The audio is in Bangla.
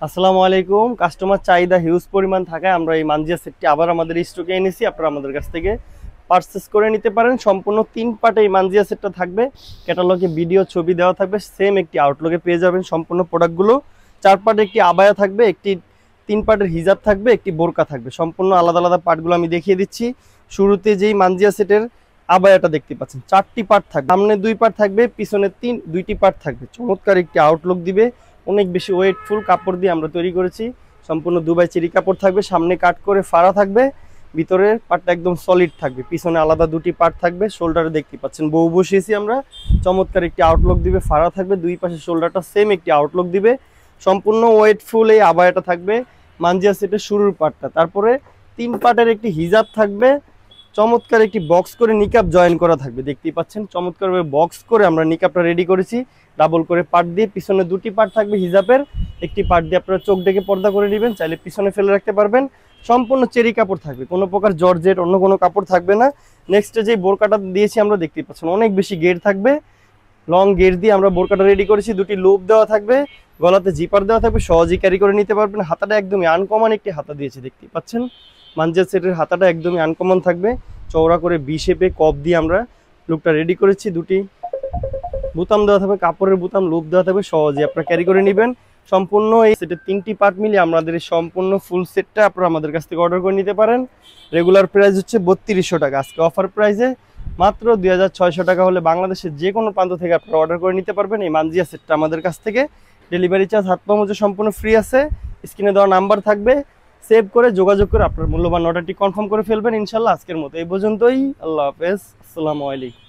আসসালামু আলাইকুম। কাস্টমার চাহিদা হিউজ পরিমাণ থাকায় আমরা এই মানজিয়া সেটটি আবার আমাদের স্টকে এনেছি। আপনারা আমাদের কাছ থেকে পারচেস করে নিতে পারেন। সম্পূর্ণ 3 পার্টে এই মানজিয়া সেটটা থাকবে। ক্যাটালগে ভিডিও ছবি দেওয়া থাকবে, সেম একটি আউটলুকে পেয়ে যাবেন সম্পূর্ণ প্রোডাক্টগুলো। 4 পার্টে একটি আবায়া থাকবে, একটি 3 পার্টের হিজাব থাকবে, একটি বোরকা থাকবে। সম্পূর্ণ আলাদা আলাদা পার্টগুলো আমি দেখিয়ে দিচ্ছি। শুরুতে যেই মানজিয়া সেটের আবায়াটা দেখতে পাচ্ছেন, 4টি পার্ট থাকবে। সামনে 2 পার্ট থাকবে, পিছনে 2টি পার্ট থাকবে। চমৎকার একটি আউটলুক দিবে। অনেক বেশি ওয়েটফুল কাপড় দিয়ে আমরা তৈরি করেছি। সম্পূর্ণ দুবাই চেরি কাপড় থাকবে, সামনে কাট করে ফাড়া থাকবে, ভিতরের পার্টটা একদম সলিড থাকবে, পিছনে আলাদা 2টি পার্ট থাকবে। শোল্ডারে দেখতে পাচ্ছেন বউ বসিয়েছি আমরা। চমৎকার একটি আউটলুক দিবে, ফাড়া থাকবে, দুই পাশে শোল্ডারটা সেম একটি আউটলুক দিবে। সম্পূর্ণ ওয়েটফুল এই আবায়াটা থাকবে মানজিয়া সেটের শুরুর পার্টটা। তারপরে 3 পার্টের একটি হিজাব থাকবে। চমৎকার একটি বক্স করে নিকাব জয়েন করা থাকবে, দেখতেই পাচ্ছেন। চমৎকারভাবে বক্স করে আমরা নিকাবটা রেডি করেছি, ডাবল করে পার্ট দিয়ে। পিছনে 2টি পার্ট থাকবে হিজাবের, একটি পার্ট দিয়ে আপনারা চোখ ডেকে পর্দা করে নেবেন, চাইলে পিছনে ফেলে রাখতে পারবেন। সম্পূর্ণ চেরি কাপড় থাকবে, কোনো প্রকার জর্জেট অন্য কোনো কাপড় থাকবে না। নেক্সটে যে বোরকাটা দিয়েছি আমরা, দেখতেই পাচ্ছেন অনেক বেশি গের থাকবে। লং গের দিয়ে আমরা বোরকাটা রেডি করেছি। 2টি লুপ দেওয়া থাকবে, গলাতে জিপার দেওয়া থাকবে, সহজেই ক্যারি করে নিতে পারবেন। হাতাটা একদমই আনকমন একটি হাতা দিয়েছি, দেখতেই পাচ্ছেন। মানজিয়া সেটের হাতাটা একদমই আনকমন থাকবে। চওড়া করে বি শেপে কপ দিয়ে আমরা লুকটা রেডি করেছি। 2টি বোতাম দেওয়া থাকবে, কাপড়ের বোতাম লুপ দেওয়া থাকবে, সহজে আপনারা ক্যারি করে নেবেন। সম্পূর্ণ এই সেটের 3টি পার্ট মিলিয়ে আমাদের এই সম্পূর্ণ ফুল সেটটা আপনারা আমাদের কাছ থেকে অর্ডার করে নিতে পারেন। রেগুলার প্রাইস হচ্ছে 3200 টাকা, আজকে অফার প্রাইসে মাত্র 2600 টাকা হলে বাংলাদেশের যে কোনো প্রান্ত থেকে আপনারা অর্ডার করে নিতে পারবেন এই মানজিয়া সেটটা আমাদের কাছ থেকে। ডেলিভারি চার্জ হাত পা মোজা সম্পূর্ণ ফ্রি আছে। স্ক্রিনে দেওয়া নাম্বার থাকবে, সেভ করে যোগাযোগ করে আপনার মূল্যবান অর্ডারটি কনফার্ম করে ফেলবেন ইনশাল্লাহ। আজকের মতো এই পর্যন্তই। আল্লাহ হাফেজ, আসসালামু আলাইকুম।